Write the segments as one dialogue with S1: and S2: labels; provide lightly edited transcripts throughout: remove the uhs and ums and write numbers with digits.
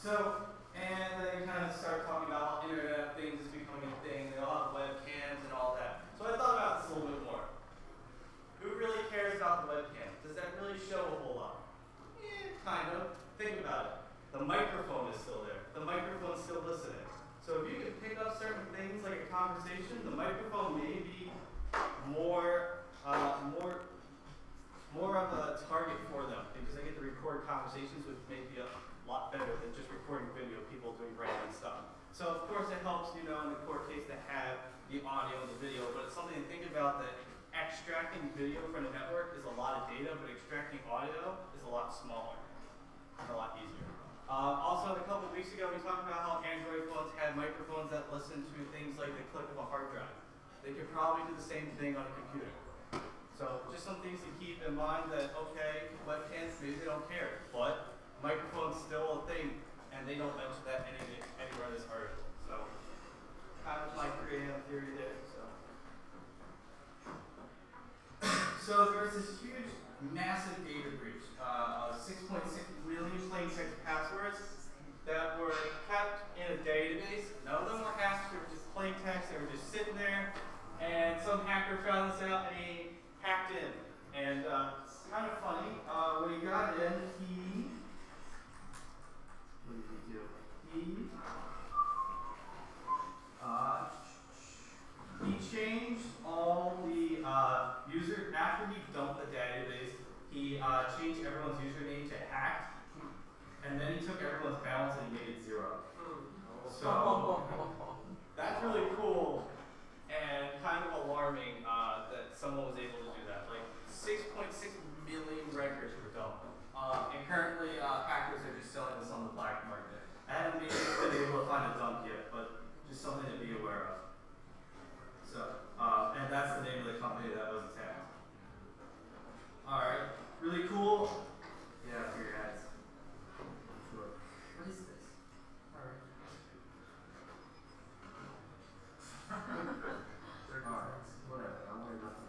S1: And then you kind of start talking about how Internet of Things is becoming a thing. They all have webcams and all that. So I thought about this a little bit more. Who really cares about the webcam? Does that really show a whole lot? Kind of. Think about it. The microphone is still there. The microphone's still listening. So if you can pick up certain things like a conversation, the microphone may be more of a target for them because they get to record conversations, which may be a lot better than just recording video, people doing random stuff. So of course it helps, in the court case to have the audio and the video, but it's something to think about that extracting video from the network is a lot of data, but extracting audio is a lot smaller and a lot easier. Also, a couple of weeks ago, we talked about how Android phones have microphones that listen to things like the click of a hard drive. They could probably do the same thing on a computer. So just some things to keep in mind that, okay, webcams, maybe they don't care, but microphone's still a thing, and they don't mention that anywhere in this article. So kind of my 3 a.m. theory there. So there's this huge, massive data breach of 6.6 million plain text passwords that were kept in a database. None of them were hashed, they were just plain text, they were just sitting there, and some hacker found this out and he hacked in. And it's kind of funny, when he got in, what did he do? He changed all the user, after he dumped the database, he changed everyone's username to hacked, and then he took everyone's balance and he made it 0. So that's really cool and kind of alarming that someone was able to do that. Like 6.6 million records were dumped. And currently hackers are just selling this on the black market. I haven't been able to find a dump yet, but just something to be aware of. So, and that's the name of the company that was attacked. Alright, really cool. Yeah, for your ads. Sure. What is this? Alright. Alright, whatever. I'll worry about it.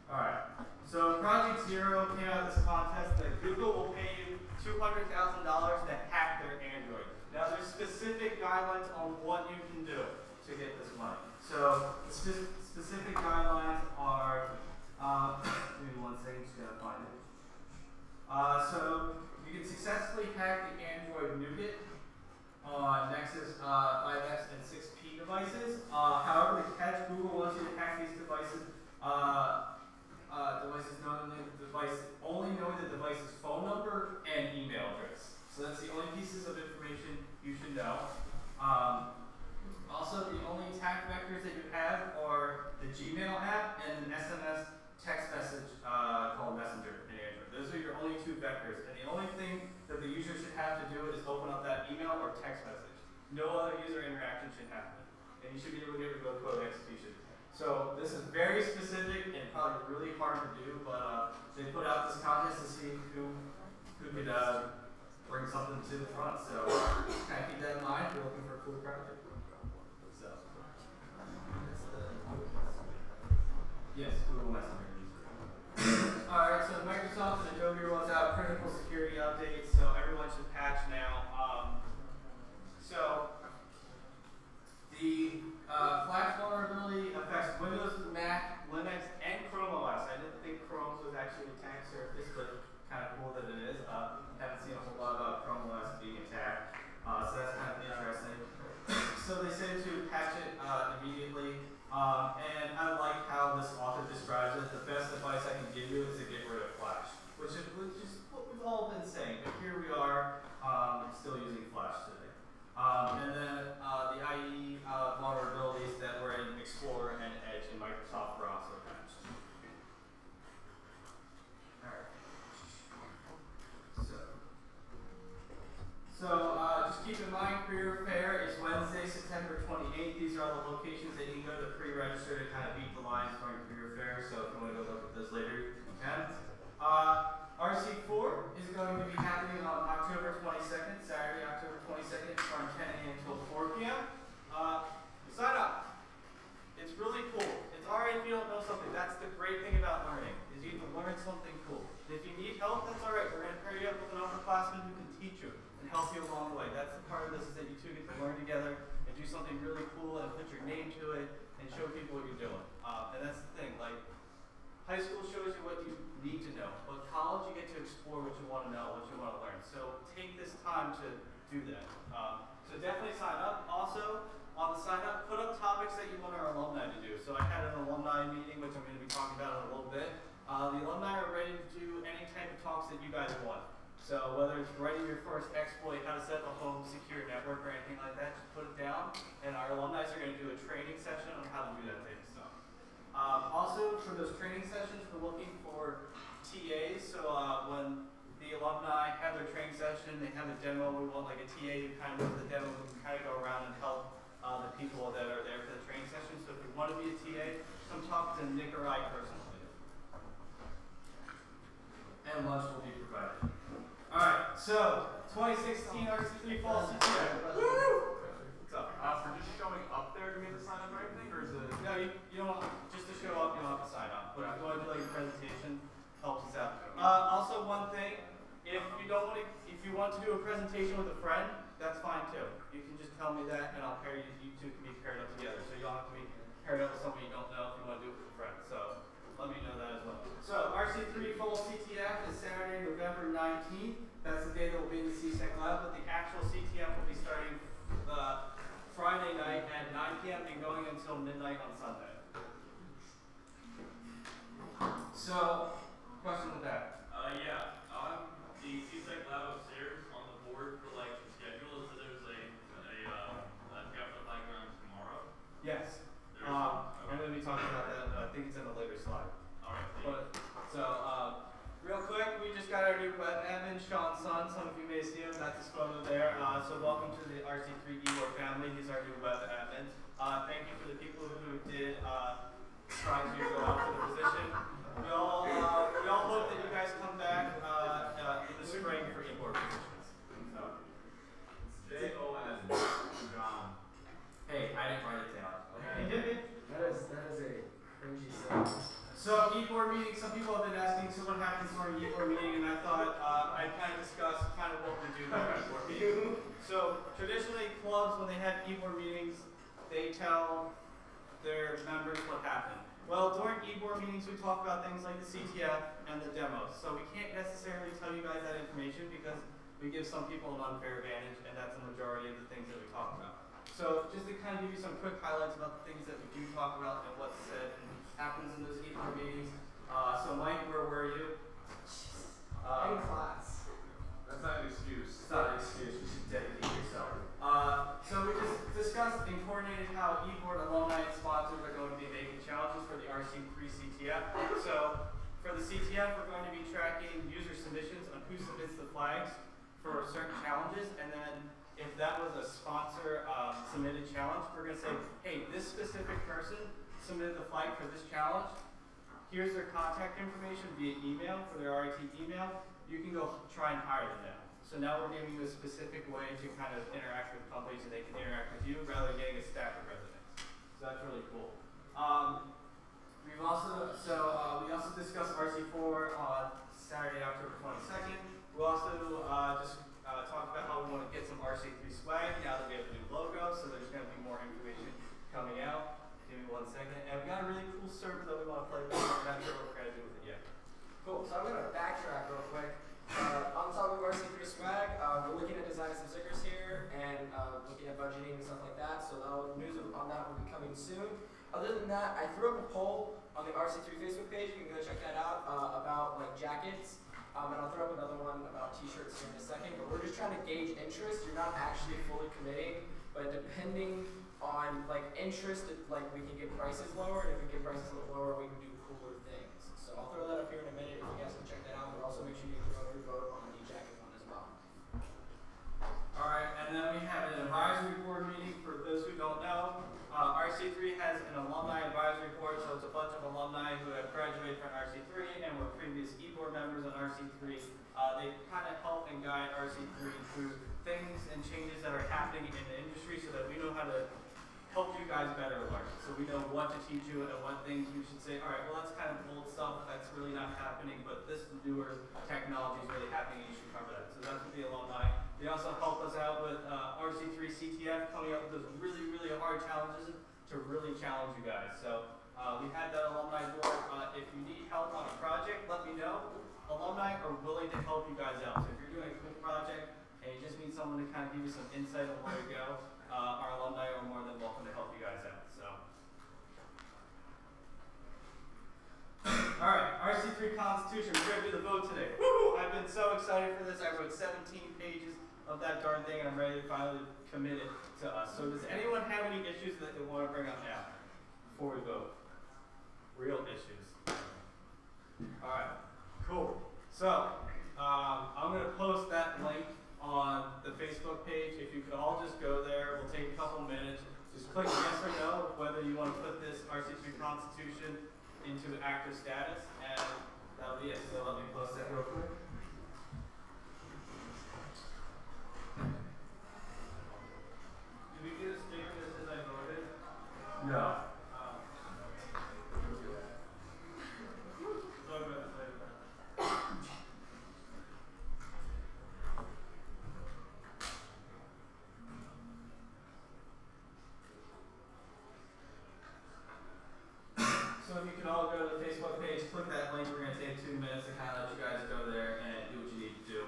S1: Alright, so Project Zero came out of this contest that Google will pay you $200,000 to hack their Android. Now there's specific guidelines on what you can do to get this money. So the specific guidelines are, give me one second, just gotta find it. So you can successfully hack the Android Nougat on Nexus 5X and 6P devices. However, the catch, Google wants you to hack these devices, only knowing the device's phone number and email address. So that's the only pieces of information you should know. Also, the only attack vectors that you have are the Gmail app and an SMS text message called Messenger in Android. Those are your only 2 vectors. And the only thing that the user should have to do is open up that email or text message. No other user interaction should happen. And you should be able to get remote code execution. So this is very specific and probably really hard to do, but they put out this contest to see who could bring something to the front. So kind of keep that in mind if you're looking for a cool project. So yes, Google Messenger. Alright, so Microsoft and Adobe rolls out critical security updates, so everyone should patch now. So the Flash vulnerability affects Windows, Mac, Linux, and Chrome OS. I didn't think Chrome was actually an attack surface, but kind of cool that it is. Haven't seen a whole lot about Chrome OS being attacked, so that's kind of interesting. So they said to patch it immediately, and I like how this author describes it. The best advice I can give you is to get rid of Flash, which is what we've all been saying, but here we are still using Flash today. And then the IE vulnerabilities that were in Explorer and Edge in Microsoft were also patched. Alright. So just keep in mind, Career Fair is Wednesday, September 28th. These are all the locations that you can go to pre-register to kind of beat the lines during Career Fair. So if you want to go look at those later, you can. RC4 is going to be happening on October 22nd, Saturday, October 22nd, from 10 a.m. until 4 p.m. Sign up. It's really cool. It's alright if you don't know something. That's the great thing about learning, is you can learn something cool. And if you need help, that's alright. We're going to pair you up alumni meeting, which I'm going to be talking about in a little bit. The alumni are ready to do any type of talks that you guys want. So whether it's writing your first exploit, how to set up a home secure network or anything like that, just put it down. And our alumni are going to do a training session on how to do that type of stuff. Also, for those training sessions, we're looking for TAs. So when the alumni have their training session, they have a demo, we want like a TA to kind of do the demo and kind of go around and help the people that are there for the training session. So if you want to be a TA, come talk to Nick or I personally. And lunch will be provided. Alright, so 2016 RC3 Fall CTF. Woo! What's up?
S2: For just showing up there to make the sign up or anything, or is it?
S1: No, you don't, just to show up, you don't have to sign up. But if you want to do like a presentation, helps us out. Also one thing, if you want to do a presentation with a friend, that's fine too. You can just tell me that and I'll pair you, you two can be paired up together. So you don't have to be paired up with somebody you don't know if you want to do it with a friend. So let me know that as well. So RC3 Full CTF is Saturday, November 19th. That's the day that will be in the CCLab, but the actual CTF will be starting Friday night at 9 p.m. and going until midnight on Sunday. So, question with that?
S3: Yeah. The CCLab upstairs on the board for like the schedule is that there's a Jefferson playground tomorrow.
S1: Yes.
S3: Okay.
S1: I'm going to be talking about that. I think it's in a later slide.
S3: Alright.
S1: Real quick, we just got our new web admin, Sean's son. Some of you may see him. That's his photo there. So welcome to the RC3 Igor family. He's our new web admin. Thank you for the people who did try to go out for the position. We all hope that you guys come back in the spring for Igor positions. So.
S2: J-O-N, John.
S1: Hey, I didn't write it down.
S2: Okay.
S1: You did it?
S4: That is a cringy sentence.
S1: So e-board meeting, some people have been asking, so what happens during e-board meeting, and I thought I'd kind of discuss kind of what we do during e-board meeting. So traditionally clubs, when they have e-board meetings, they tell their members what happened. Well, during e-board meetings, we talk about things like the CTF and the demos. So we can't necessarily tell you guys that information because we give some people an unfair advantage, and that's the majority of the things that we talk about. So just to kind of give you some quick highlights about the things that we do talk about and what's said and happens in those e-board meetings. So Mike, where were you?
S4: In class.
S2: That's not an excuse.
S1: It's not an excuse, you should dedicate yourself. So we just discussed and coordinated how e-board alumni and sponsors are going to be making challenges for the RC3 CTF. So for the CTF, we're going to be tracking user submissions on who submits the flags for certain challenges, and then if that was a sponsor submitted challenge, we're going to say, hey, this specific person submitted the flag for this challenge. Here's their contact information via email for their RIT email. You can go try and hire them now. So now we're giving you a specific way to kind of interact with companies and they can interact with you rather than getting a stack of resumes. So that's really cool. We also discussed RC4 on Saturday, October 22nd. We'll also just talk about how we want to get some RC3 swag now that we have a new logo. So there's going to be more information coming out. Give me 1 second. And we got a really cool server that we want to play with. We're not sure what we're going to do with it yet.
S4: Cool. So I'm going to backtrack real quick. On top of RC3 swag, we're looking at designing some stickers here and looking at budgeting and stuff like that. So news on that will be coming soon. Other than that, I threw up a poll on the RC3 Facebook page. You can go check that out about like jackets. And I'll throw up another one about t-shirts here in a second. But we're just trying to gauge interest. You're not actually fully committing, but depending on like interest, like we can get prices lower, and if we get prices a little lower, we can do cooler things. So I'll throw that up here in a minute if you guys can check that out. But also make sure you throw your vote on the jacket one as well.
S1: Alright, and then we have an advisory board meeting for those who don't know. RC3 has an alumni advisory board, so it's a bunch of alumni who have graduated from RC3 and were previous e-board members on RC3. They kind of help and guide RC3 through things and changes that are happening in the industry so that we know how to help you guys better learn. So we know what to teach you and what things you should say, alright, well that's kind of old stuff, that's really not happening, but this newer technology is really happening and you should cover that. So that's what the alumni. They also help us out with RC3 CTF, coming up with those really, really hard challenges to really challenge you guys. So we had that alumni board. If you need help on a project, let me know. Alumni are willing to help you guys out. So if you're doing a cool project and you just need someone to kind of give you some insight on where to go, our alumni are more than welcome to help you guys out. So RC3 Constitution. We're going to do the vote today. Woo! I've been so excited for this. I wrote 17 pages of that darn thing, and I'm ready to finally commit it to us. So does anyone have any issues that they want to bring up now before we vote? Real issues. Alright, cool. So, I'm going to post that link on the Facebook page. If you could all just go there, we'll take a couple minutes. Just click yes or no whether you want to put this RC3 Constitution into active status, and that'll be it. So let me post that real quick. Did we get a sticker that says I voted? No. Talk about this later. So if you could all go to the Facebook page, click that link. We're going to take 2 minutes to kind of let you guys go there and do what you need to do.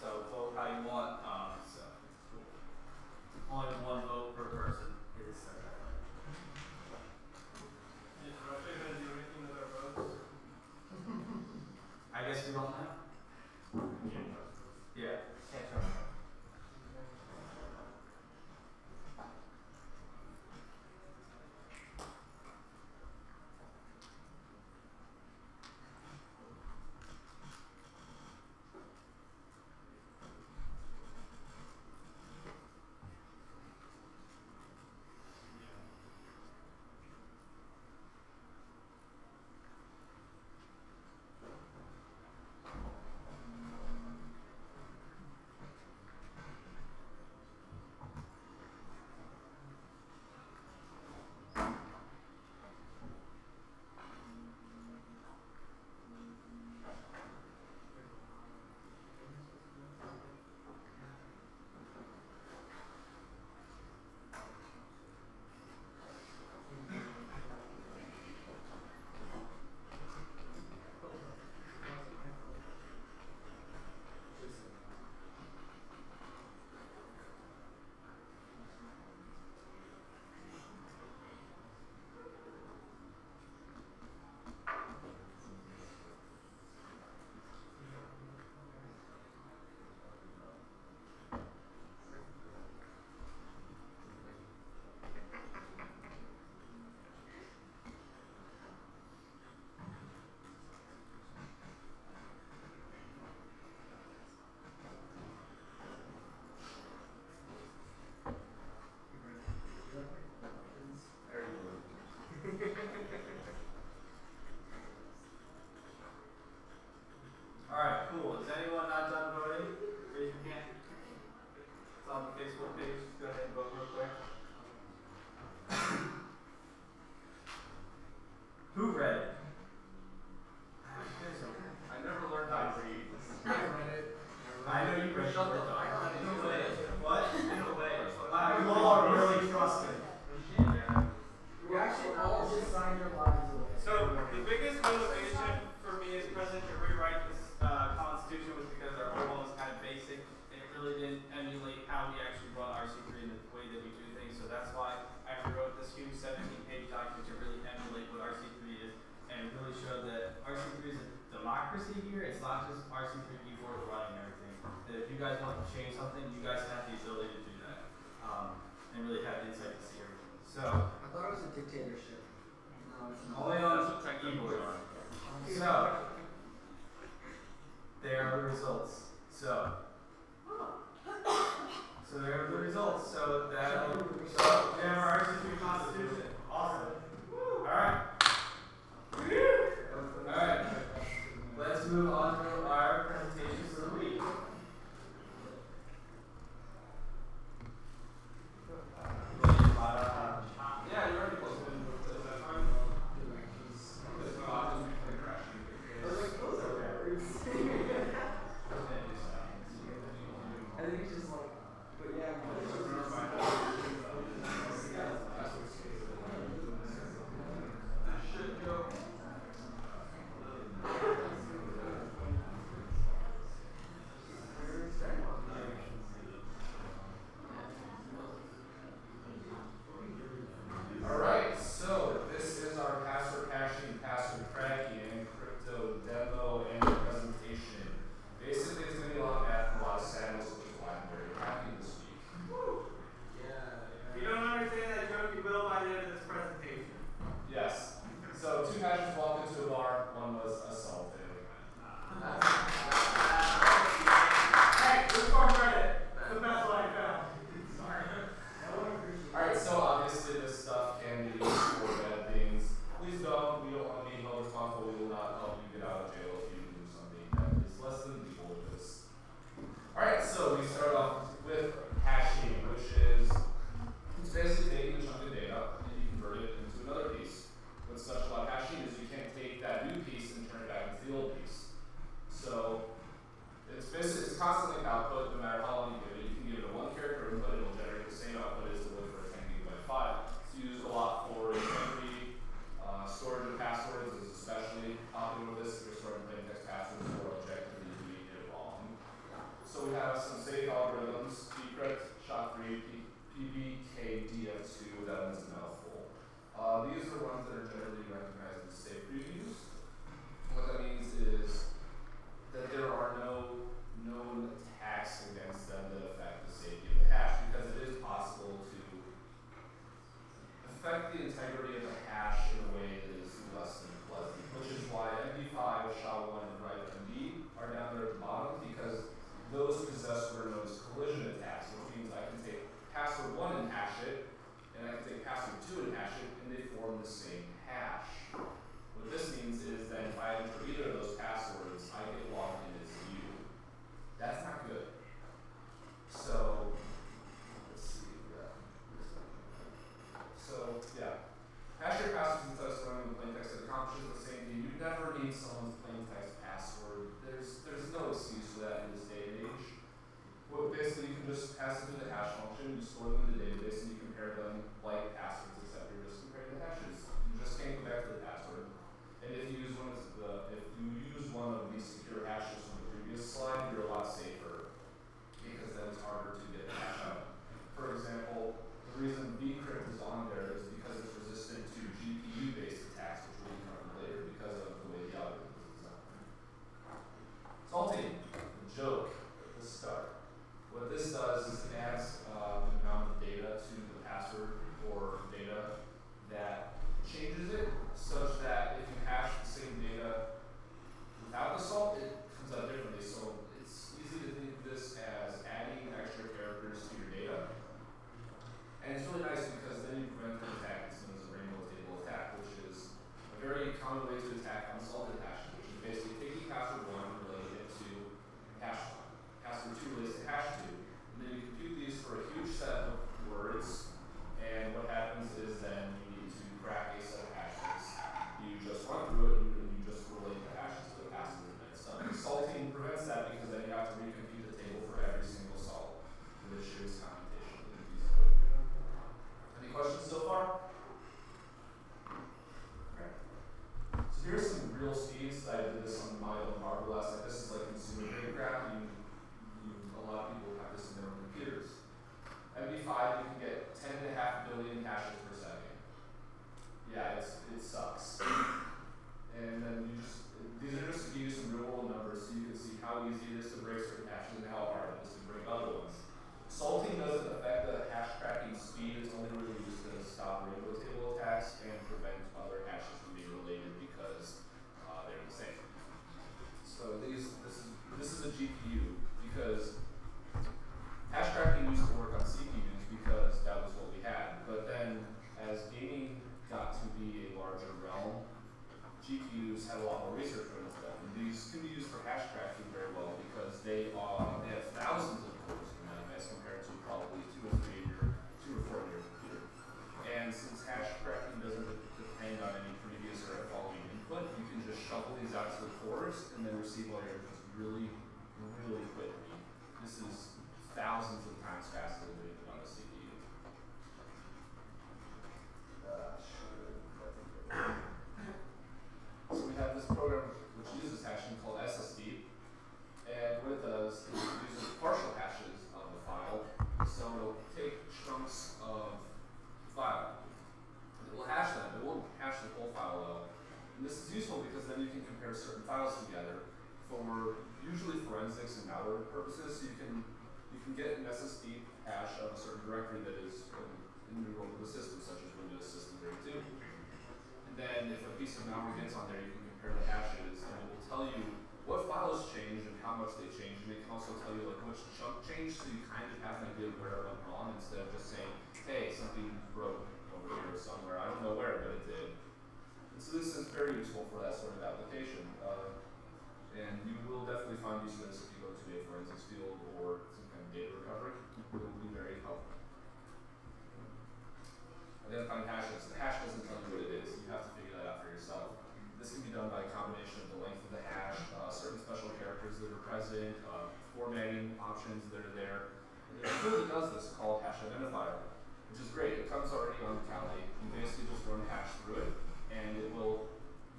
S1: So vote how you want. So only one vote per person. It is set that way.
S3: Is Russia going to do anything with our votes?
S1: I guess we don't know. Yeah. Can't trust them. Alright, cool. Is anyone not done voting? Raise your hand. It's on the Facebook page. Go ahead and vote real quick. Who read it?
S2: I never learned how to read.
S1: I know you read it.
S2: Shut the fuck up.
S1: In a way. What?
S2: In a way.
S1: Wow, you all are really trusting.
S4: We actually all just signed your lives away.
S1: So the biggest motivation for me as president to rewrite this constitution was because our old one was kind of basic and it really didn't emulate how we actually run RC3 in the way that we do things. So that's why I wrote this huge 17-page document to really emulate what RC3 is and really show that RC3 is a democracy here. It's not just RC3 keyboard running everything. That if you guys want to change something, you guys have the ability to do that and really have insight to see everything. So
S4: I thought it was a dictatorship. No, it's
S5: So 2 hashes walked into a bar, one was assaulted.
S2: Hey, who's going credit? The best one I found. Sorry.
S5: Alright, so obviously this stuff can be used for bad things. Please don't, we don't want to be held responsible. We will not help you get out of jail if you do something that is less than legal with this. Alright, so we start off with hashing, which is it's basically taking a chunk of data and you convert it into another piece. What's special about hashing is you can't take that new piece and turn it back into the old piece. So it's basically it's constantly output no matter how long you give it. You can give it a 1 character input, it'll generate the same output as it would for a 10 gigabyte file. It's used a lot for memory, storage of passwords is especially popular with this if you're storing plain text passwords or objectively doing it wrong. So we have some safe algorithms, Decrypt, SHA-3, PBKDF2, that one's a mouthful. These are ones that are generally recognized as safe previews. What that means is that there are no known attacks against them that affect the safety of the hash, because it is possible to affect the integrity of the hash in a way that is less than pleasant, which is why MD5, SHA-1, and RIPE-MD are down there at the bottom, because those possess what are known as collision attacks, which means I can take password 1 and hash it, and I can take password 2 and hash it, and they form the same hash. What this means is that if I enter either of those passwords, I get logged in as you. That's not good. So, let's see. So, yeah. Hash your passwords instead of storing them in plain text. It accomplishes the same thing. You never need someone's plain text password. There's no excuse for that in this day and age. Well, basically, you can just pass it through the hash function, you store them in the database, and you compare them like passwords, except you're just comparing the hashes. You just can't go back to the password. And if you use one of these secure hashes from the previous slide, you're a lot safer because then it's harder to get the hash out. For example, the reason Bcrypt is on there is because it's resistant to GPU-based attacks, which we'll cover later because of the way the algorithm is designed. Salting, a joke at the start. What this does is it adds an amount of data to the password or data that changes it such that if you hash the same data without the salt, it comes out differently. So it's easy to think of this as adding extra characters to your data. And it's really nice because then you prevent the attack that's known as a rainbow table attack, which is a very common way to attack unsalted hashes, which is basically taking password 1 and relating it to hash 1. Password 2 relates to hash 2. And then you compute these for a huge set of words. And what happens is then you need to crack a set of hashes. You just run through it and you just relate the hashes to the password and it's done. Salting prevents that because then you have to recompute the table for every single salt, which is computationally feasible. Any questions so far? Okay. So here's some real speeds. I did this on my own hardware last night. This is like consumer grade crap. A lot of people have this in their own computers. MD5, you can get 10.5 billion hashes per second. Yeah, it sucks. And then these are just to give you some real world numbers so you can see how easy it is to break certain hashes and how hard it is to break other ones. Salting doesn't affect the hash cracking speed, it's only really used to stop rainbow table attacks and prevent other hashes from being related because they're the same. So this is a GPU because hash cracking used to work on CPUs because that was what we had. But then as gaming got to be a larger realm, GPUs had a lot more research put into them. And these can be used for hash cracking very well because they have thousands of cores in them as compared to probably 2 or 4 in your computer. And since hash cracking doesn't depend on any previous or following input, you can just shuffle these out to the cores and then receive all your inputs really, really quickly. This is thousands of times faster than anything on a CPU. So we have this program which uses hashing called SSD, and what it does is it uses partial hashes of the file. So it'll take chunks of the file, and it will hash them. It won't hash the whole file out. And this is useful because then you can compare certain files together for usually forensics and malware purposes. So you can get an SSD hash of a certain directory that is integral to the system, such as Windows System 32. And And then if a piece of malware gets on there, you can compare the hashes, and it will tell you what files changed and how much they changed. And it can also tell you like which chunk changed, so you kind of have an idea of where it went wrong instead of just saying, hey, something broke over here or somewhere. I don't know where, but it did. And so this is very useful for that sort of application. And you will definitely find use for this if you go to a forensics field or some kind of data recovery. It will be very helpful. Identifying hashes. The hash doesn't tell you what it is. You have to figure that out for yourself. This can be done by a combination of the length of the hash, certain special characters that are present, formatting options that are there. And there's a tool that does this called hash identifier, which is great. It comes already on Kali. You basically just run hash through it, and it will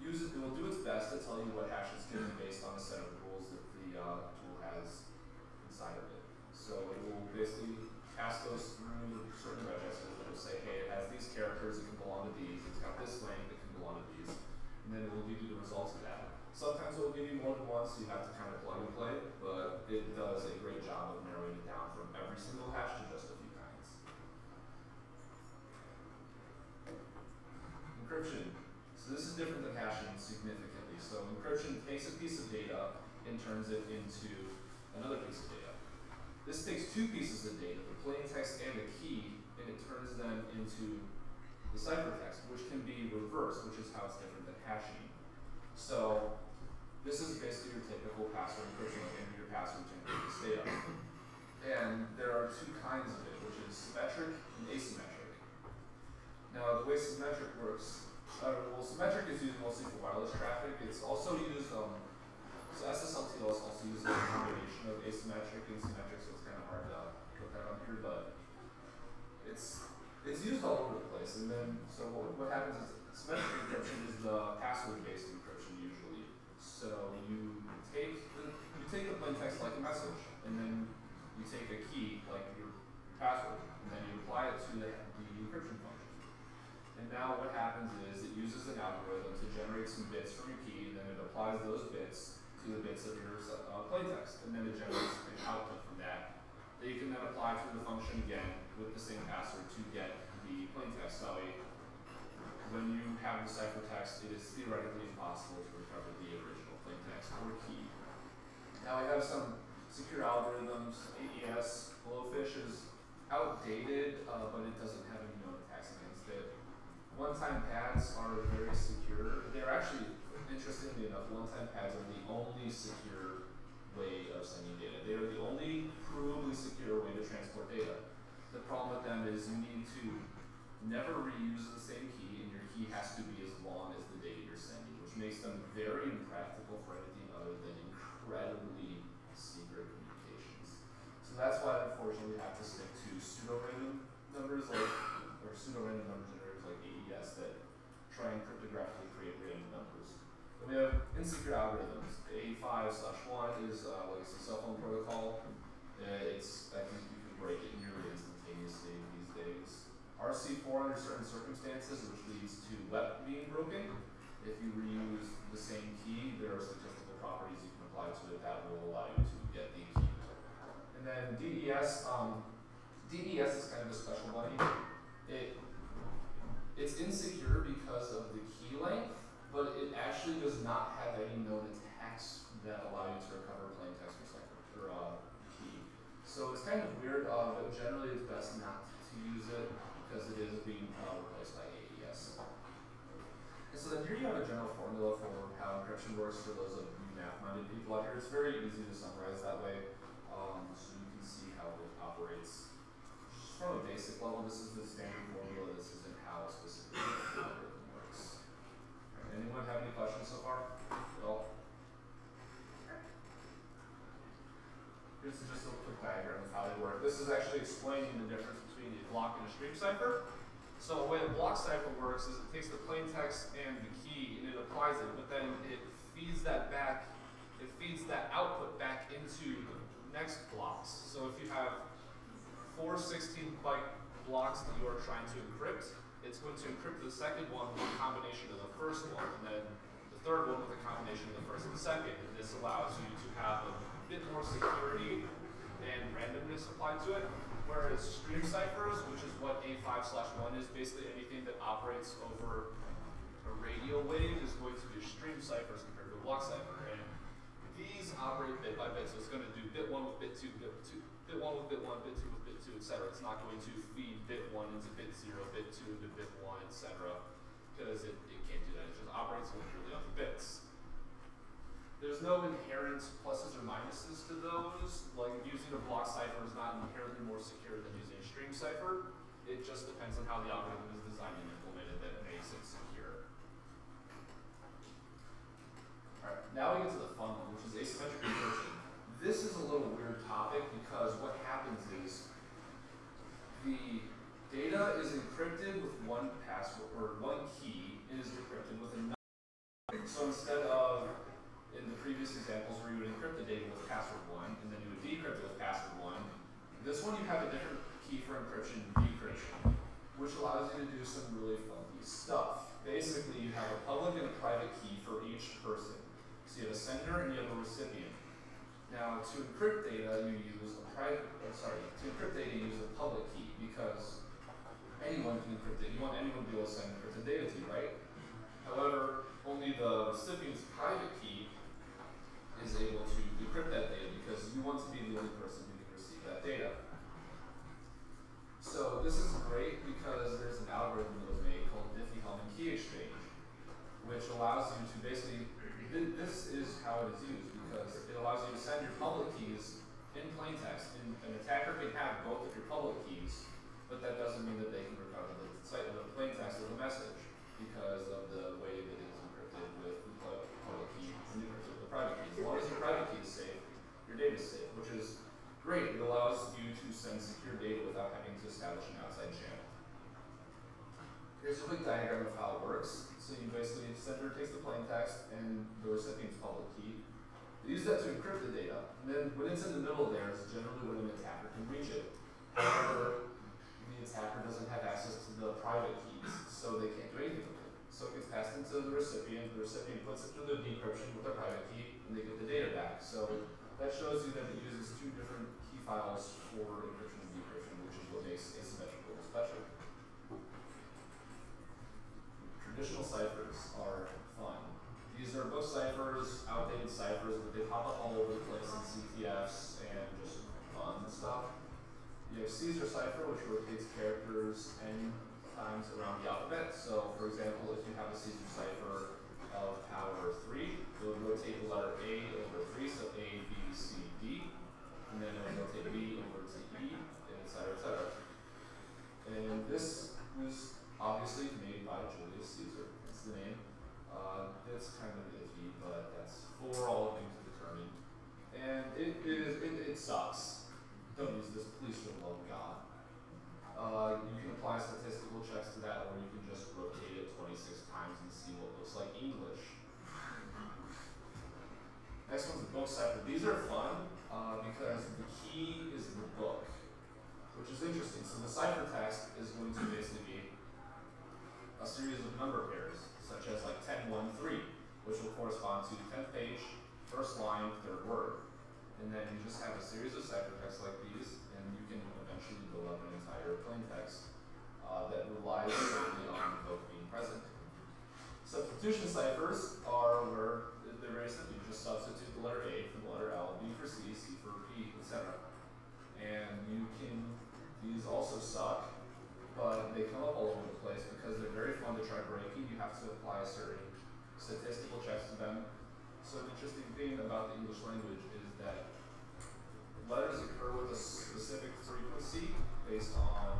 S5: do its best to tell you what hash is given based on the set of rules that the tool has inside of it. So it will basically pass those through certain registers that will say, hey, it has these characters, it can belong to these, it's got this length, it can belong to these, and then it will give you the results of that. Sometimes it will give you more than one, so you have to kind of plug and play, but it does a great job of narrowing it down from every single hash to just a few kinds. Encryption. So this is different than hashing significantly. So encryption takes a piece of data and turns it into another piece of data. This takes two pieces of data, the plain text and the key, and it turns them into the ciphertext, which can be reversed, which is how it's different than hashing. So this is basically your typical password encryption, like enter your password to encrypt this data. And there are two kinds of it, which is symmetric and asymmetric. Now the way symmetric works, well, symmetric is used mostly for wireless traffic. It's also used, so SSL-TLS also uses a combination of asymmetric and symmetric, so it's kind of hard to put that on here, but it's used all over the place. And then, so what happens is symmetric encryption is the password-based encryption usually. So you take the plain text like a message, and then you take a key like your password, and then you apply it to the encryption function. And now what happens is it uses an algorithm to generate some bits from your key, and then it applies those bits to the bits of your plain text, and then it generates an output from that you can then apply to the function again with the same password to get the plain text. So when you have the ciphertext, it is theoretically impossible to recover the original plain text or key. Now we have some secure algorithms. AES, Blowfish is outdated, but it doesn't have any known attacks against it. One-time pads are very secure. They're actually, interestingly enough, one-time pads are the only secure way of sending data. They are the only provably secure way to transport data. The problem with them is you need to never reuse the same key, and your key has to be as long as the data you're sending, which makes them very impractical for anything other than incredibly secret communications. So that's why, unfortunately, we have to stick to pseudo-random numbers or pseudo-random number generators like AES that try and cryptographically create random numbers. Then we have insecure algorithms. The A5/1 is legacy cell phone protocol. I think you can break it nearly instantaneously these days. RC4 under certain circumstances, which leads to WEP being broken. If you reuse the same key, there are statistical properties you can apply to it that will allow you to get the key. And then DES. DES is kind of a special bunny. It's insecure because of the key length, but it actually does not have any known attacks that allow you to recover plain text or key. So it's kind of weird, but generally it's best not to use it because it is being replaced by AES. And so then here you have a general formula for how encryption works for those of you math-minded people out here. It's very easy to summarize that way, so you can see how it operates. Just from a basic level, this is the standard formula. This isn't how specifically the algorithm works. Anyone have any questions so far? Well, here's just a quick diagram of how they work. This is actually explaining the difference between a block and a stream cipher. So the way a block cipher works is it takes the plain text and the key and it applies it, but then it feeds that output back into the next blocks. So if you have 4 16-byte blocks that you are trying to encrypt, it's going to encrypt the second one with a combination of the first one, and then the third one with a combination of the first and the second. And this allows you to have a bit more security and randomness applied to it. Whereas stream ciphers, which is what A5/1 is, basically anything that operates over A radial wave is going to be a stream cipher as compared to a block cipher. And these operate bit by bit, so it's going to do bit 1 with bit 2, bit 1 with bit 1, bit 2 with bit 2, etc. It's not going to feed bit 1 into bit 0, bit 2 into bit 1, etc. Because it can't do that. It just operates literally on the bits. There's no inherent pluses or minuses to those. Like using a block cipher is not inherently more secure than using a stream cipher. It just depends on how the algorithm is designed and implemented that makes it secure. Alright, now we get to the fun one, which is asymmetric encryption. This is a little weird topic because what happens is the data is encrypted with one password, or one key is encrypted with another. So instead of, in the previous examples where you would encrypt the data with password 1, and then you would decrypt it with password 1, this one you have a different key for encryption, decryption, which allows you to do some really funky stuff. Basically, you have a public and a private key for each person. So you have a sender and you have a recipient. Now, to encrypt data, you use a public key because anyone can encrypt it. You want anyone to be able to send encrypted data to you, right? However, only the recipient's private key is able to decrypt that data because you want to be the only person who can receive that data. So this is great because there's an algorithm that was made called Diffie-Hellman key exchange, which allows you to basically, this is how it is used because it allows you to send your public keys in plain text. And an attacker can have both of your public keys, but that doesn't mean that they can recover the plain text of the message because of the way that it is encrypted with the public key and encrypted with the private key. As long as your private key is safe, your data is safe, which is great. It allows you to send secure data without having to establish an outside channel. Here's a quick diagram of how it works. So you basically, the sender takes the plain text and the recipient's public key. They use that to encrypt the data. And then when it's in the middle there is generally when an attacker can reach it. However, the attacker doesn't have access to the private keys, so they can't do anything with it. So it gets passed into the recipient puts it through the decryption with their private key, and they get the data back. So that shows you that it uses two different key files for encryption and decryption, which is what makes asymmetrical special. Traditional ciphers are fun. These are book ciphers, outdated ciphers, but they pop up all over the place in CTFs and just fun stuff. You have Caesar cipher, which rotates characters n times around the alphabet. So, for example, if you have a Caesar cipher of power 3, it would rotate the letter A over 3, so A, B, C, D, and then it would rotate B over to E, and etc., etc. And this was obviously made by Julius Caesar. That's the name. It's kind of iffy, but that's for all of you to determine. And it sucks. Don't use this, please, for the love of God. You can apply statistical checks to that, or you can just rotate it 26 times and see what looks like English. Next one's the book cipher. These are fun because the key is the book, which is interesting. So the ciphertext is going to basically be a series of number pairs, such as like 10, 1, 3, which will correspond to 10th page, first line, third word. And then you just have a series of ciphertexts like these, and you can eventually build up an entire plain text that relies solely on the book being present. Substitution ciphers are where they're very simple. You just substitute the letter A for the letter L, B for C, C for P, etc. And these also suck, but they come up all over the place because they're very fun to try breaking. You have to apply certain statistical checks to them. So an interesting thing about the English language is that letters occur with a specific frequency based on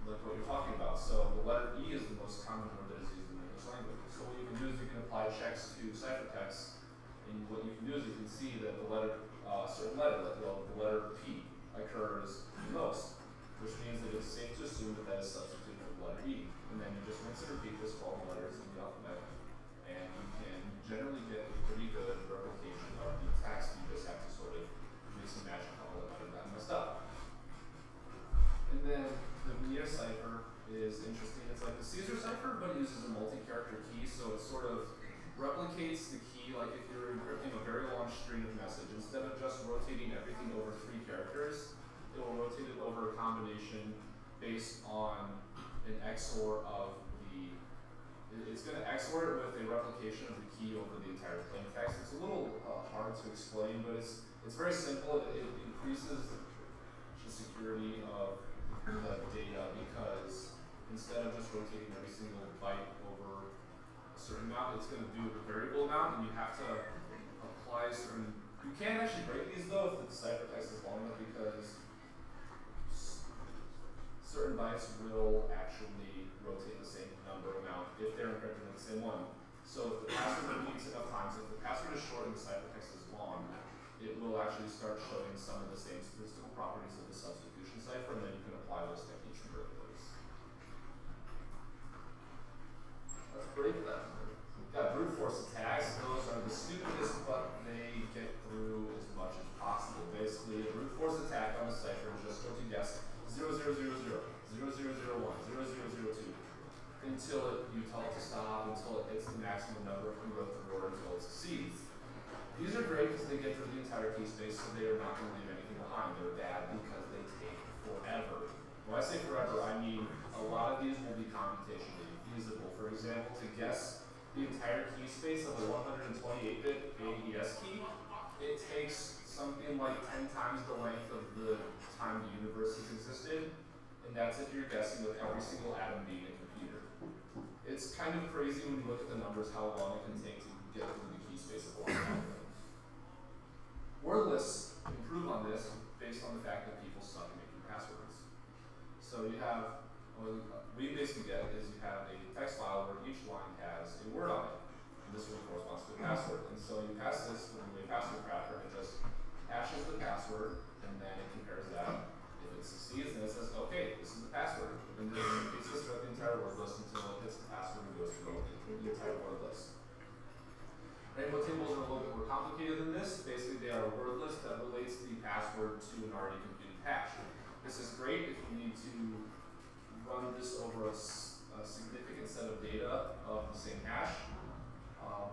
S5: like what you're talking about. So the letter E is the most common word that is used in the English language. So what you can do is you can apply checks to ciphertext, and what you can do is you can see that the letter, certain letter, like the letter P, occurs the most, which means that it's safe to assume that that is substituted for the letter E. And then you just rinse and repeat this for all the letters in the alphabet, and you can generally get a pretty good replication of the text. You just have to sort of mix and match a couple of letters that messed up. And then the Veneer cipher is interesting. It's like the Caesar cipher, but it uses a multi-character key, so it sort of replicates the key like if you're encrypting a very long string of message. Instead of just rotating everything over 3 characters, it will rotate it over a combination based on an XOR of the It's going to XOR it with a replication of the key over the entire plain text. It's a little hard to explain, but it's very simple. It increases the security of the data because instead of just rotating every single byte over a certain amount, it's going to do a variable amount, and you have to apply certain. You can actually break these though if the ciphertext is long enough because certain bytes will actually rotate the same number amount if they're encrypted in the same one. So if the password repeats enough times, if the password is short and the ciphertext is long, it will actually start showing some of the same statistical properties of the substitution cipher, and then you can apply those techniques and break those. Let's break them. We've got brute force attacks. Those are the stupidest, but they get through as much as possible. Basically, a brute force attack on a cipher is just going to guess 0000, 0001, 0002 until you tell it to stop, until it hits the maximum number of growth or until it succeeds. These are great because they get through the entire key space, so they are not going to leave anything behind. They're bad because they take forever. When I say forever, I mean a lot of these will be computationally feasible. For example, to guess the entire key space of a 128-bit AES key, it takes something like 10 times the length of the time the universe has existed, and that's if you're guessing with every single atom being a computer. It's kind of crazy when you look at the numbers how long it can take to get through the key space of one algorithm. Wordless improve on this based on the fact that people suck at making passwords. So you have, what we basically get is you have a text file where each line has a word on it. And this one corresponds to a password. And so you pass this with a password cracker and it just hashes the password and then it compares that. If it succeeds, then it says, okay, this is the password. And then it repeats this throughout the entire word list until it hits the password and goes through the entire word list. Rainbow tables are a little bit more complicated than this. Basically, they are a word list that relates the password to an already computed hash. This is great if you need to run this over a significant set of data of the same hash.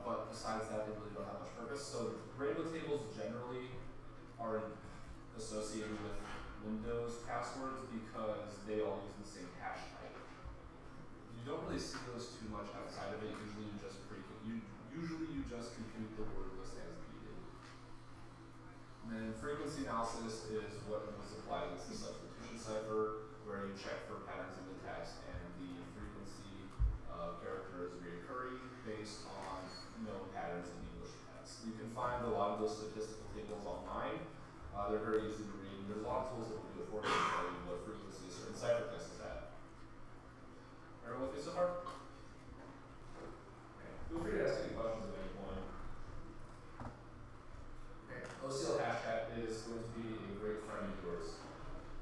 S5: But besides that, they really don't have much purpose. So rainbow tables generally are associated with Windows passwords because they all use the same hash type. You don't really see those too much outside of it. Usually you just compute the word list as needed. And then frequency analysis is what was applied against the substitution cipher, where you check for patterns in the text and the frequency of characters reoccurring based on known patterns in English text. You can find a lot of those statistical tables online. They're very easy to read. There's a lot of tools that will do it for you to tell you what frequency a certain ciphertext is at. Everyone with me so far? Feel free to ask any questions at any point. Okay. OCL hashtag is going to be a great friend of yours.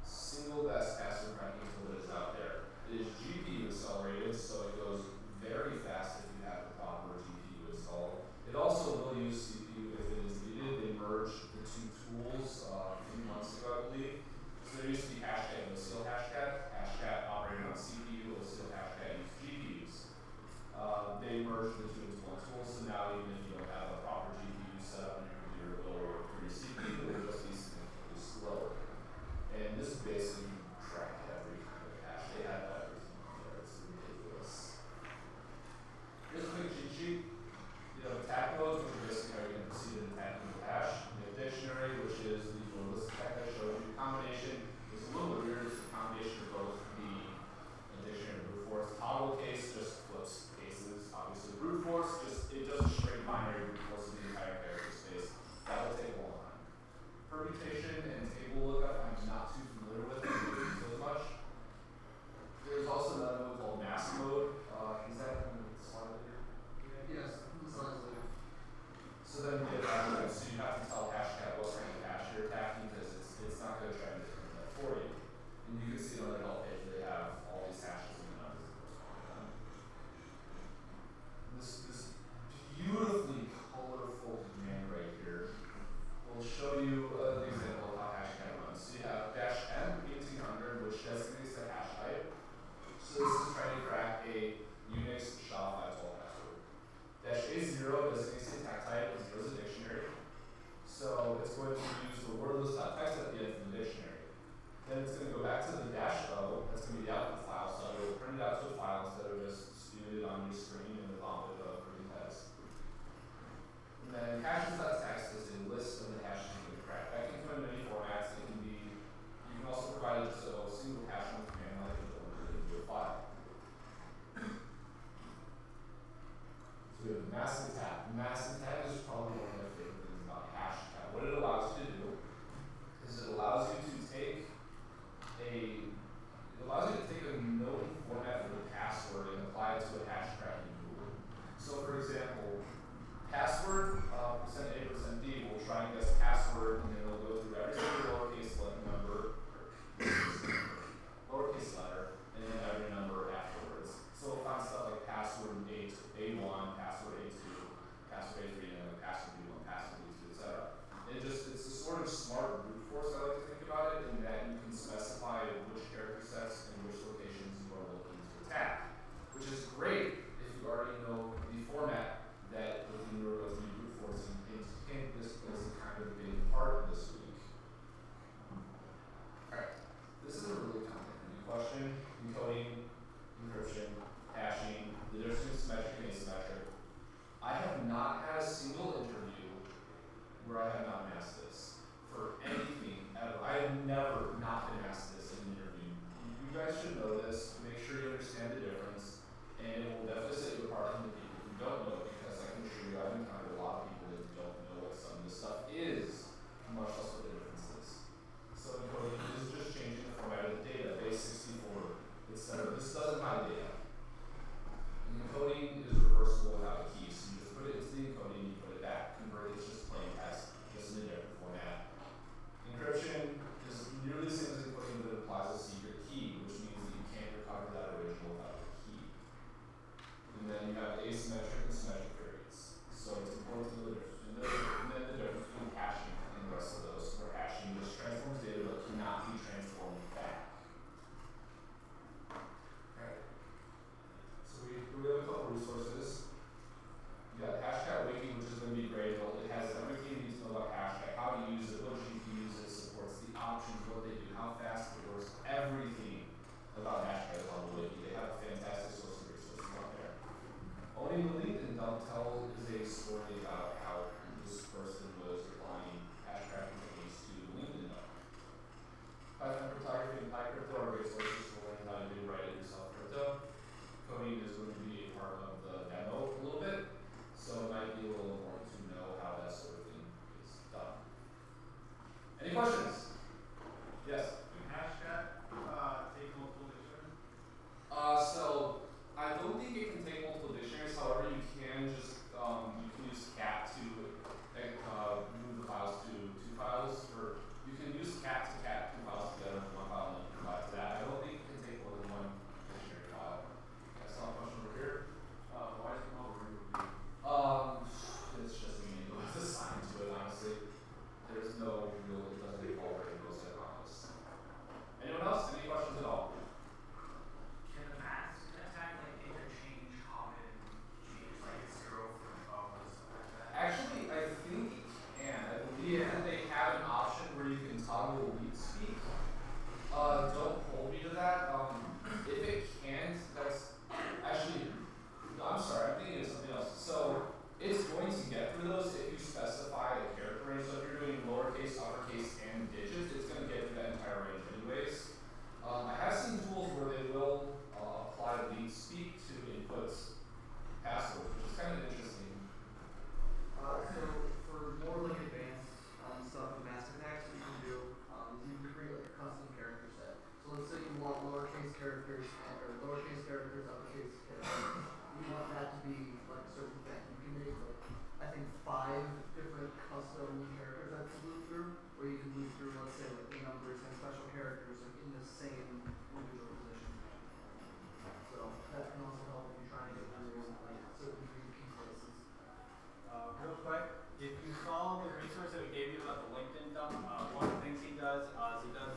S5: Single best password cracking tool that is out there. It is GPU accelerated, so it goes very fast if you have the proper GPU installed. It also will use CPU if it is needed. They merged the two tools a few months ago, I believe. So there used to be hashtag and OCL hashtag. Hashtag operated on CPU, OCL hashtag used GPUs. They merged the two into one tool, so now even if you don't have a proper GPU set up on your computer, it will work through your CPU, it will just be significantly slower. And this basically cracked every kind of hash. They had everything on there. It's ridiculous. Here's a quick cheat sheet. You have attack modes, which are basically how you're going to proceed in attacking the hash. You have dictionary, which is the wordless attack I showed you. Combination is a little bit weird. It's a combination of both the dictionary and brute force. Toggle case just flips cases. Obviously, brute force it does a straight binary brute force in the entire character space. That will take a long time. Permutation and table lookup I'm not too familiar with. I don't use those much. There's also another mode called mask mode. Is that on the slide here?
S2: Yes, the slide's later.
S5: So then we get that. So you have to tell hashtag what kind of hash you're attacking because it's not going to try to determine that for you. And you can see on their help page they have all these hashes and the numbers that correspond to them. This beautifully colorful command right here will show you an example of how hashtag runs. So you have -m1800, which designates the hash type. So this is trying to crack a Unix SHA-512 password. -a0 designates the attack type, and 0 is a dictionary. So it's going to use the wordless.text at the end of the dictionary. Then it's going to go back to the -o, that's going to be the output file, so it will print it out to a file instead of just spewing it on your screen. good. Massive attack. Massive attack is probably one of my favorite things about hashtag. What it allows you to do is it allows you to take a known format for the password and apply it to a hash cracking rule. So for example, password %A%D will try and guess password, and then it'll go through every single lowercase letter, and then every number afterwards. So we'll find stuff like password A1, password A2, password A3, and then password B1, password B2, etc. It's a sort of smart brute force, I like to think about it, in that you can specify which character sets and which locations you are looking to attack, which is great if you already know the format that within your brute force and hint this is kind of a big part of this week. Alright, this is a really complicated question. Encoding, encryption, hashing, the difference between symmetric and asymmetric. I have not had a single interview where I have not masked this for anything ever. I have never not been asked this in an interview. You guys should know this. Make sure you understand the difference, and it will definitely set you apart from the people who don't know it, because I can assure you I've encountered a lot of people that don't know what some of this stuff is, much less what the difference is. So encoding is just changing the format of the data, base 64, etc. This doesn't my data. And encoding is reversible without a key, so you just put it into the encoding and you put it back. Convert it's just plain text, just in a different format. Encryption is nearly the same as encoding, but it applies a secret key, which means that you can't recover that original without a key. And then you have asymmetric and symmetric variants. So it's important to know the difference. And then the difference between hashing and the rest of those, where hashing just transforms data but cannot be transformed back. Alright. So we have a couple resources. You got Hashtag Wiki, which is going to be great. It has everything you need to know about hashtag, how to use it, what you can use it, supports the options, what they do, how fast it works, everything about hashtags on the wiki. They have a fantastic source of resources on there. Owning the LinkedIn dump tell is a story about how this person was applying hash cracking techniques to the LinkedIn dump. Python cryptography and PyCrypto are great sources for learning how to do write it yourself crypto. Coding is going to be a part of the demo a little bit, so it might be a little important to know how that sort of thing is done. Any questions? Yes?
S2: Can hashtag take multiple dictionaries?
S5: So I don't think it can take multiple dictionaries. However, you can just you can use cat to move the files to two files, or you can use cat to cat two files together into one file and then provide to that. I don't think it can take more than one dictionary file. I saw a question over here.
S2: Why is it called review?
S5: It's just a name that's assigned to it, honestly. There's no real, it doesn't involve variables, I promise. Anyone else? Any questions at all?
S6: Can the mass attack like interchange common keys like 0 for or something like that?
S5: Actually, I think it can. I believe that they have an option where you can toggle lead speak. Don't hold me to that. If it can't, that's actually, no, I'm sorry, I'm thinking of something else. So it's going to get through those if you specify a character range. So if you're doing lowercase, uppercase, and digits, it's going to get through that entire range anyways. I have seen tools where they will apply lead speak to input passwords, which is kind of interesting.
S7: So for more like advanced stuff with massive attacks, what you can do is you can create like a custom character set. So let's say you want lowercase characters or lowercase characters, uppercase characters. You want that to be like a certain thing. You can make like I think 5 different custom characters that you move through, or you can move through let's say like the numbers and special characters like in the same individual position. So that can also help if you're trying to get through like certain key places.
S1: Real quick, if you follow the resource that we gave you about the LinkedIn dump, one of the things he does is he does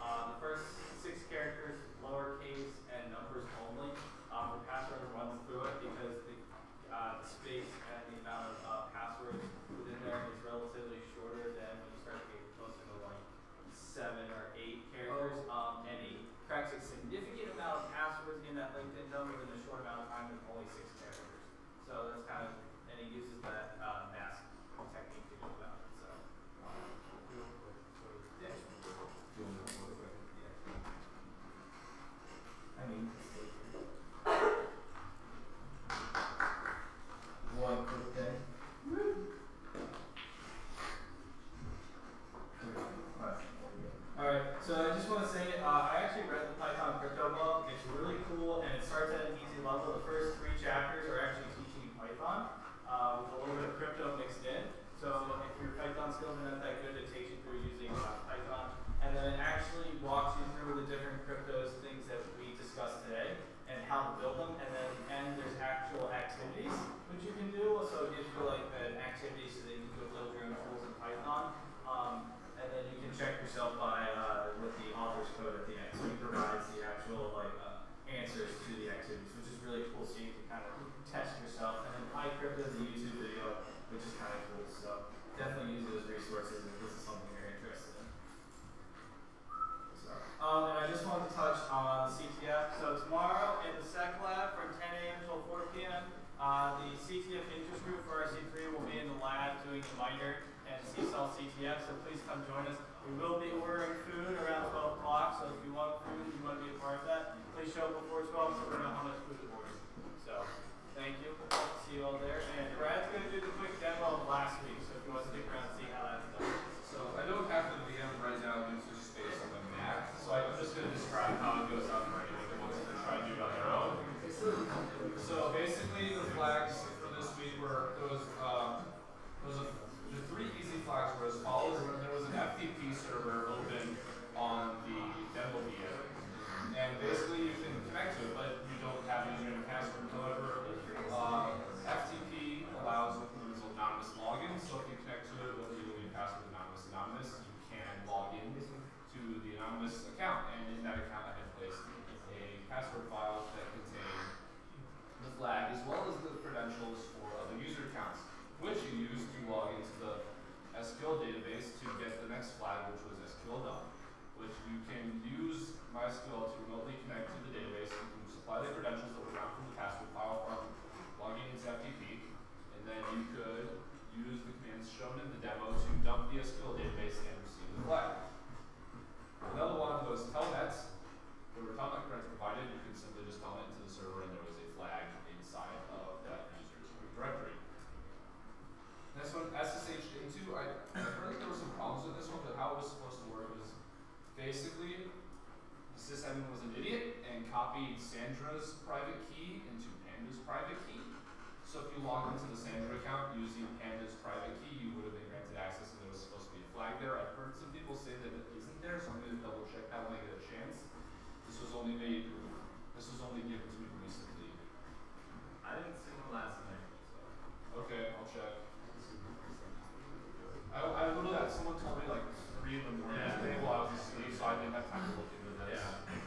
S1: the first 6 characters, lowercase, and numbers only. The password runs through it because the space and the amount of passwords within there is relatively shorter than when you start to get closer to like 7 or 8 characters. And he cracks a significant amount of passwords in that LinkedIn dump within a short amount of time with only 6 characters. So that's kind of, and he uses that mask technique to go about it. So, real quick. Yeah. I mean, CTF interest group for RC3 will be in the lab doing the minor and C-cell CTF, so please come join us. We will be ordering food around 12 o'clock, so if you want food, you want to be a part of that, please show up before 12 so we know how much food to order. So, thank you. Hope to see you all there. And Brad's going to do the quick demo of last week, so if you want to stick around and see how that's done.
S5: So I don't have the VM right now due to space on the Mac, so I'm just going to describe how it goes out for anyone who wants to try to do it on their own. So basically the flags for this week were, the three easy flags were as follows. There was an FTP server open on the demo VM, and basically you can connect to it, but you don't have username and password. However, FTP allows what we use anonymous login, so if you connect to it with the username and password anonymous, you can log in to the anonymous account, and in that account I had placed a password file that contained the flag as well as the credentials for other user accounts, which you use to log into the SQL database to get the next flag, which was SQL done, which you can use MySQL to remotely connect to the database. You can supply the credentials that were found from the password file from logging into FTP, and then you could use the commands shown in the demo to dump the SQL database and receive the flag. Another one was telnet. There were telnet credits provided. You could simply just telnet into the server, and there was a flag inside of that user's directory. Next one, SSH into. I heard that there were some problems with this one, but how it was supposed to work was basically the sysadmin was an idiot and copied Sandra's private key into Panda's private key. So if you logged into the Sandra account using Panda's private key, you would have been granted access, and there was supposed to be a flag there. I've heard some people say that it isn't there, so I'm going to double check that when I get a chance. This was only given to me recently.
S3: I didn't see one last night, so.
S5: Okay, I'll check. I literally had someone told me like 3 in the morning today while I was asleep, so I didn't have time to look into this.
S3: Yeah.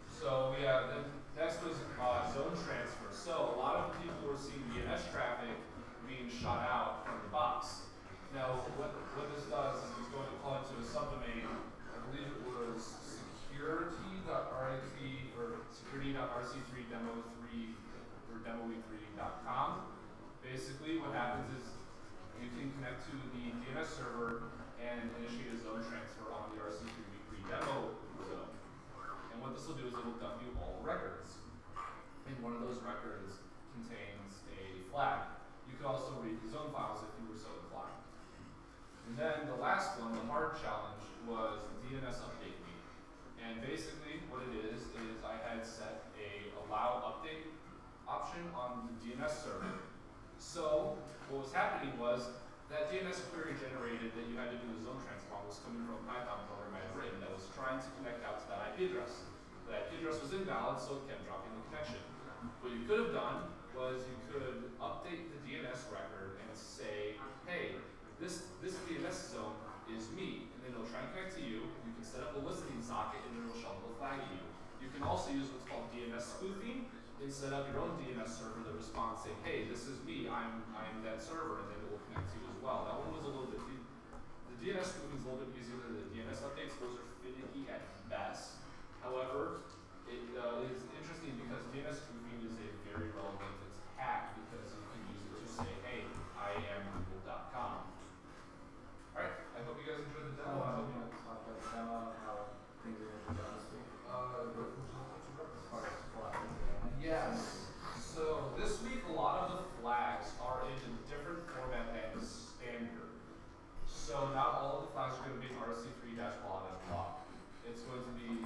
S5: So yeah, then next was zone transfer. So a lot of people were seeing DNS traffic being shot out from the box. Now what this does is it's going to call into a subdomain. I believe it was security.rc or security.rc3demo3 or demoweek3.com. Basically what happens is you can connect to the DNS server and initiate a zone transfer on the RC3 demo zone. And what this will do is it will dump you all records. And one of those records contains a flag. You can also read the zone files if you were so inclined. And then the last one, the hard challenge, was the DNS update me. And basically what it is I had set a allow update option on the DNS server. So what was happening was that DNS query generated that you had to do the zone transfer was coming from a Python program I had written that was trying to connect out to that IP address. That IP address was invalid, so it kept dropping the connection. What you could have done was you could update the DNS record and say, hey, this DNS zone is me, and then it'll try and connect to you. You can set up a listening socket, and then it'll shovel a flag at you. You can also use what's called DNS spoofing and set up your own DNS server that responds saying, hey, this is me, I'm that server, and then it will connect to you as well. That one was a little bit, the DNS spoofing is a little bit easier than the DNS updates. Those are finicky at best. However, it is interesting because DNS spoofing is a very relevant attack because you can use it to say, hey, I am google.com. Alright, I hope you guys enjoyed the demo. I hope you
S4: Talk about the demo, how things are going to be done this week.
S5: Yes. So this week, a lot of the flags are in a different format than standard. So not all of the flags are going to be RC3-blah-blah-blah. It's going to be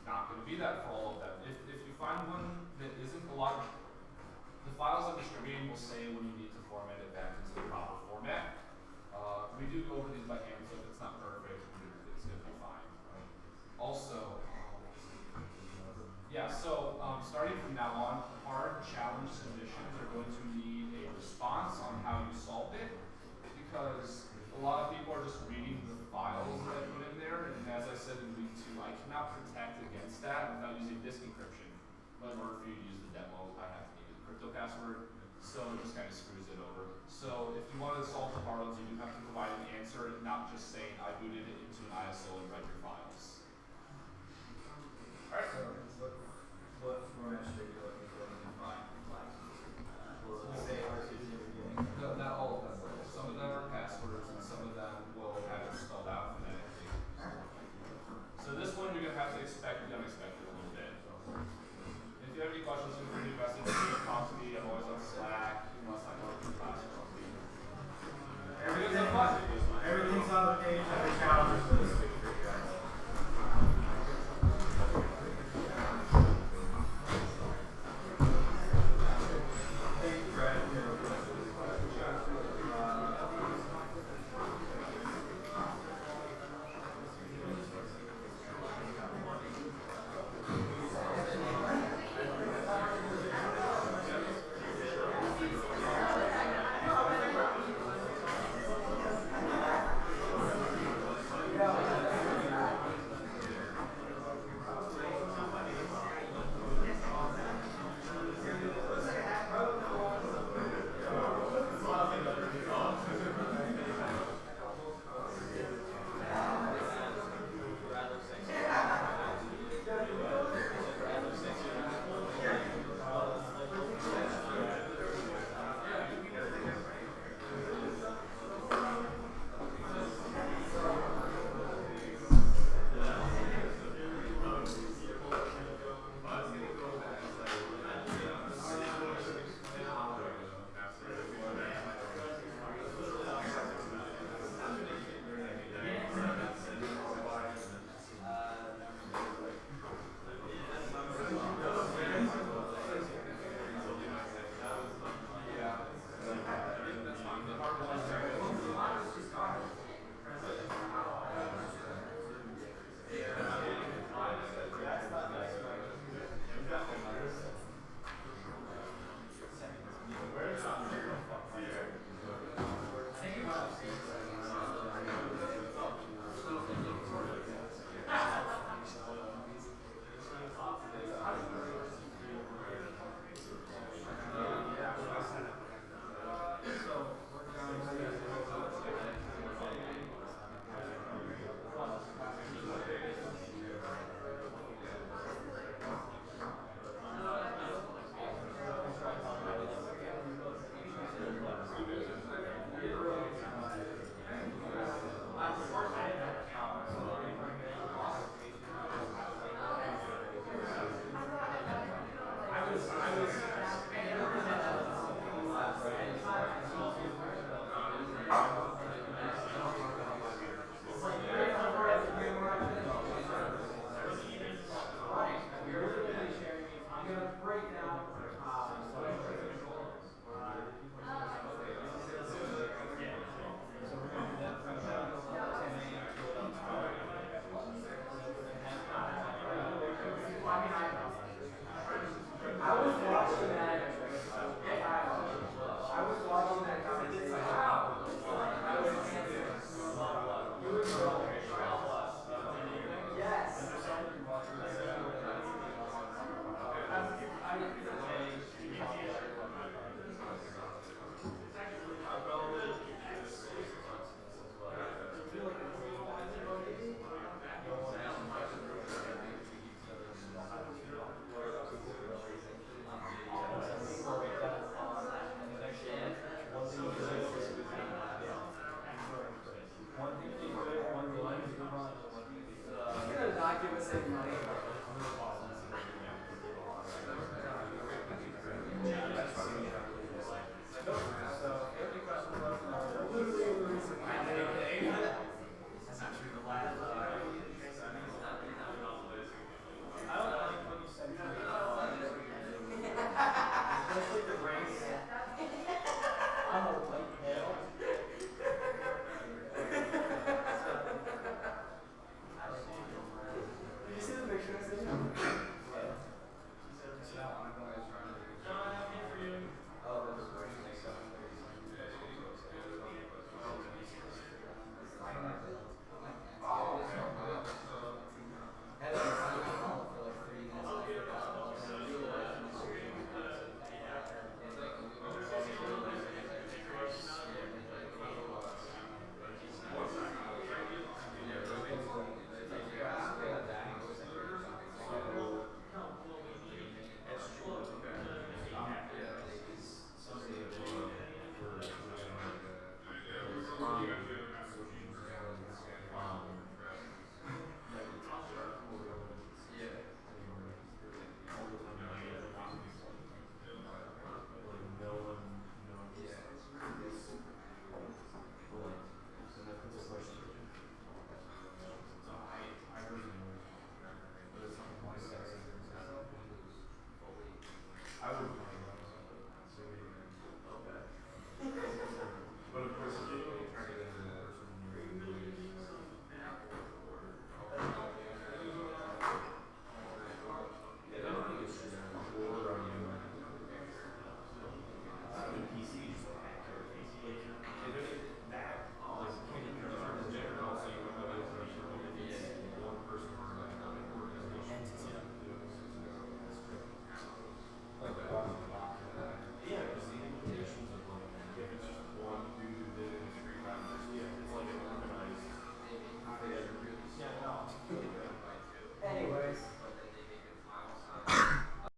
S5: not going to be that for all of them. If you find one that isn't a lot, the files I'm distributing will say when you need to format it back into the proper format. We do go over these by hand, so if it's not perfect, it's going to be fine. Also, starting from now on, hard challenge submissions are going to need a response on how you solved it, because a lot of people are just reading the files that I put in there, and as I said in week 2, I cannot protect against that without using disk encryption. But in order for you to use the demo, I have to use a crypto password, so it just kind of screws it over. So if you want to solve the hard ones, you do have to provide an answer, not just saying I booted it into an ISO and read your files. Alright.
S1: So what format should